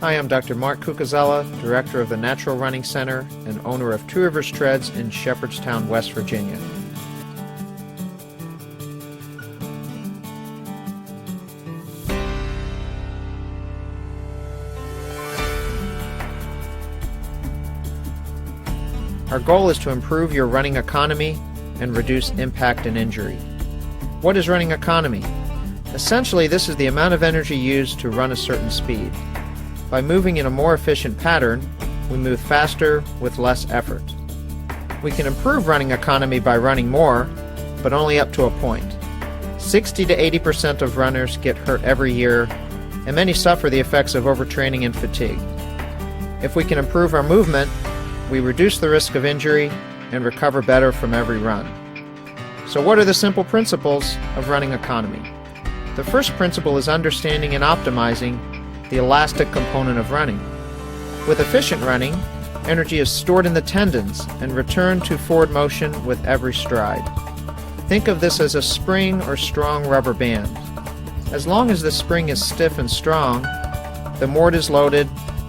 Hi, I'm Dr. Mark Cucuzella, Director of the Natural Running Center and owner of Two Rivers Treads in Shepherdstown, West Virginia. Our goal is to improve your running economy and reduce impact and injury. What is running economy? Essentially, this is the amount of energy used to run a certain speed. By moving in a more efficient pattern, we move faster with less effort. We can improve running economy by running more, but only up to a point. 60 to 80% of runners get hurt every year, and many suffer the effects of overtraining and fatigue. If we can improve our movement, we reduce the risk of injury and recover better from every run. So what are the simple principles of running economy? The first principle is understanding and optimizing the elastic component of running. With efficient running, energy is stored in the tendons and returned to forward motion with every stride. Think of this as a spring or strong rubber band. As long as the spring is stiff and strong, the more it is loaded,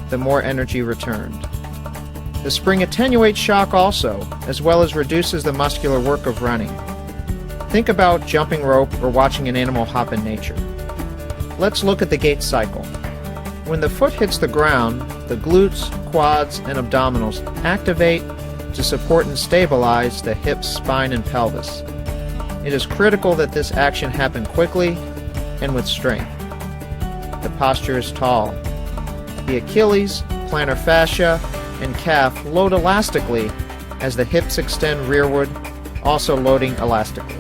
the more energy returned. The spring attenuates shock also, as well as reduces the muscular work of running. Think about jumping rope or watching an animal hop in nature. Let's look at the gait cycle. When the foot hits the ground, the glutes, quads, and abdominals activate to support and stabilize the hips, spine, and pelvis. It is critical that this action happen quickly and with strength. The posture is tall. The Achilles, plantar fascia, and calf load elastically as the hips extend rearward, also loading elastically.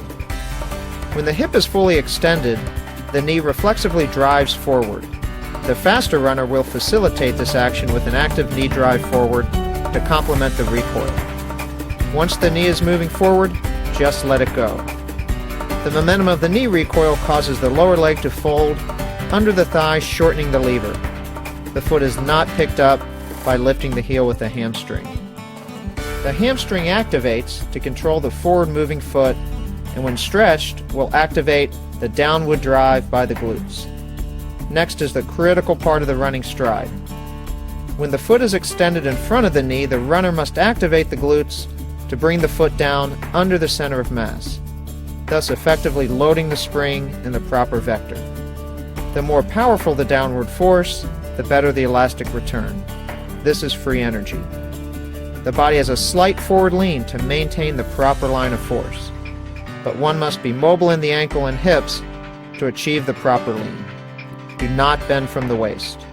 When the hip is fully extended, the knee reflexively drives forward. The faster runner will facilitate this action with an active knee drive forward to complement the recoil. Once the knee is moving forward, just let it go. The momentum of the knee recoil causes the lower leg to fold under the thigh, shortening the lever. The foot is not picked up by lifting the heel with the hamstring. The hamstring activates to control the forward moving foot, and when stretched, will activate the downward drive by the glutes. Next is the critical part of the running stride. When the foot is extended in front of the knee, the runner must activate the glutes to bring the foot down under the center of mass, thus effectively loading the spring in the proper vector. The more powerful the downward force, the better the elastic return. This is free energy. The body has a slight forward lean to maintain the proper line of force, but one must be mobile in the ankle and hips to achieve the proper lean. Do not bend from the waist.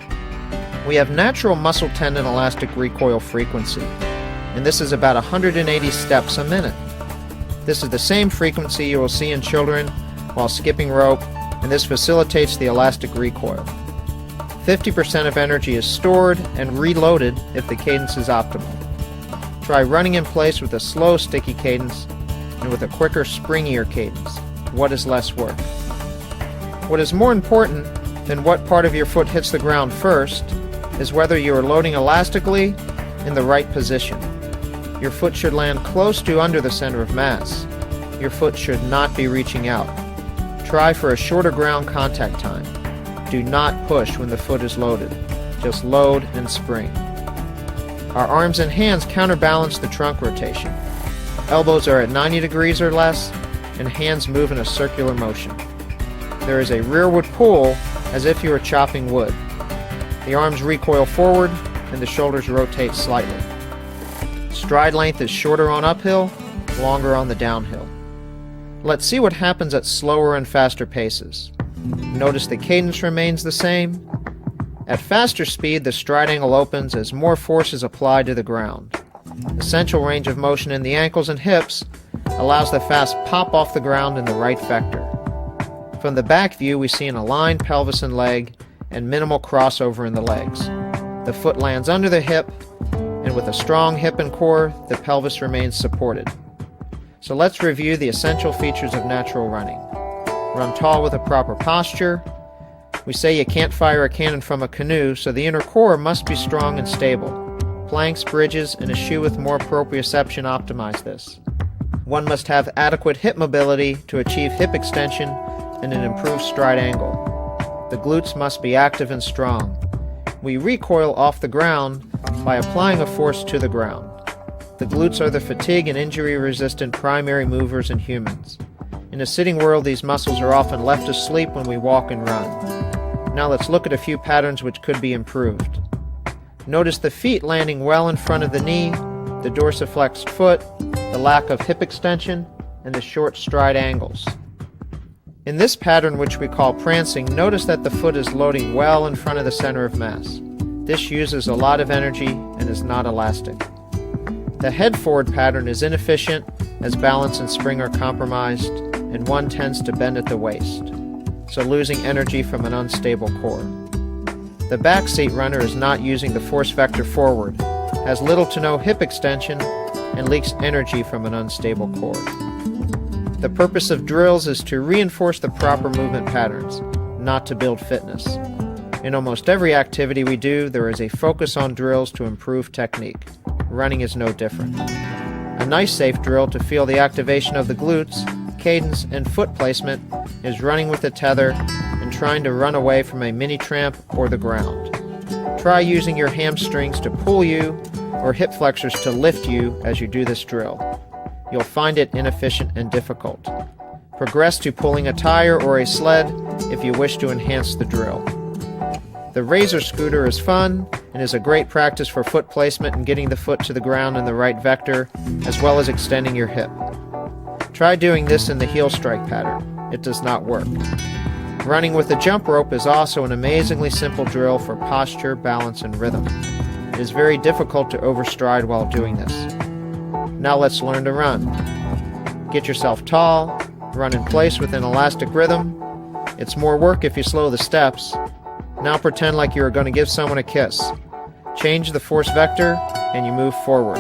We have natural muscle tendon elastic recoil frequency, and this is about 180 steps a minute. This is the same frequency you will see in children while skipping rope, and this facilitates the elastic recoil. 50% of energy is stored and reloaded if the cadence is optimal. Try running in place with a slow, sticky cadence and with a quicker, springier cadence. What is less work? What is more important than what part of your foot hits the ground first is whether you are loading elastically in the right position. Your foot should land close to under the center of mass. Your foot should not be reaching out. Try for a shorter ground contact time. Do not push when the foot is loaded. Just load and spring. Our arms and hands counterbalance the trunk rotation. Elbows are at 90 degrees or less, and hands move in a circular motion. There is a rearward pull as if you are chopping wood. The arms recoil forward and the shoulders rotate slightly. Stride length is shorter on uphill, longer on the downhill. Let's see what happens at slower and faster paces. Notice the cadence remains the same. At faster speed, the stride angle opens as more force is applied to the ground. Essential range of motion in the ankles and hips allows the fast pop off the ground in the right vector. From the back view, we see an aligned pelvis and leg and minimal crossover in the legs. The foot lands under the hip, and with a strong hip and core, the pelvis remains supported. So let's review the essential features of natural running. Run tall with a proper posture. We say you can't fire a cannon from a canoe, so the inner core must be strong and stable. Planks, bridges, and a shoe with more proprioception optimize this. One must have adequate hip mobility to achieve hip extension and an improved stride angle. The glutes must be active and strong. We recoil off the ground by applying a force to the ground. The glutes are the fatigue and injury-resistant primary movers in humans. In a sitting world, these muscles are often left asleep when we walk and run. Now let's look at a few patterns which could be improved. Notice the feet landing well in front of the knee, the dorsiflexed foot, the lack of hip extension, and the short stride angles. In this pattern, which we call prancing, notice that the foot is loading well in front of the center of mass. This uses a lot of energy and is not elastic. The head forward pattern is inefficient as balance and spring are compromised, and one tends to bend at the waist, so losing energy from an unstable core. The backseat runner is not using the force vector forward, has little to no hip extension, and leaks energy from an unstable core. The purpose of drills is to reinforce the proper movement patterns, not to build fitness. In almost every activity we do, there is a focus on drills to improve technique. Running is no different. A nice safe drill to feel the activation of the glutes, cadence, and foot placement is running with a tether and trying to run away from a mini tramp or the ground. Try using your hamstrings to pull you or hip flexors to lift you as you do this drill. You'll find it inefficient and difficult. Progress to pulling a tire or a sled if you wish to enhance the drill. The razor scooter is fun and is a great practice for foot placement and getting the foot to the ground in the right vector, as well as extending your hip. Try doing this in the heel strike pattern. It does not work. Running with a jump rope is also an amazingly simple drill for posture, balance, and rhythm. It is very difficult to overstride while doing this. Now let's learn to run. Get yourself tall, run in place with an elastic rhythm. It's more work if you slow the steps. Now pretend like you're going to give someone a kiss. Change the force vector and you move forward.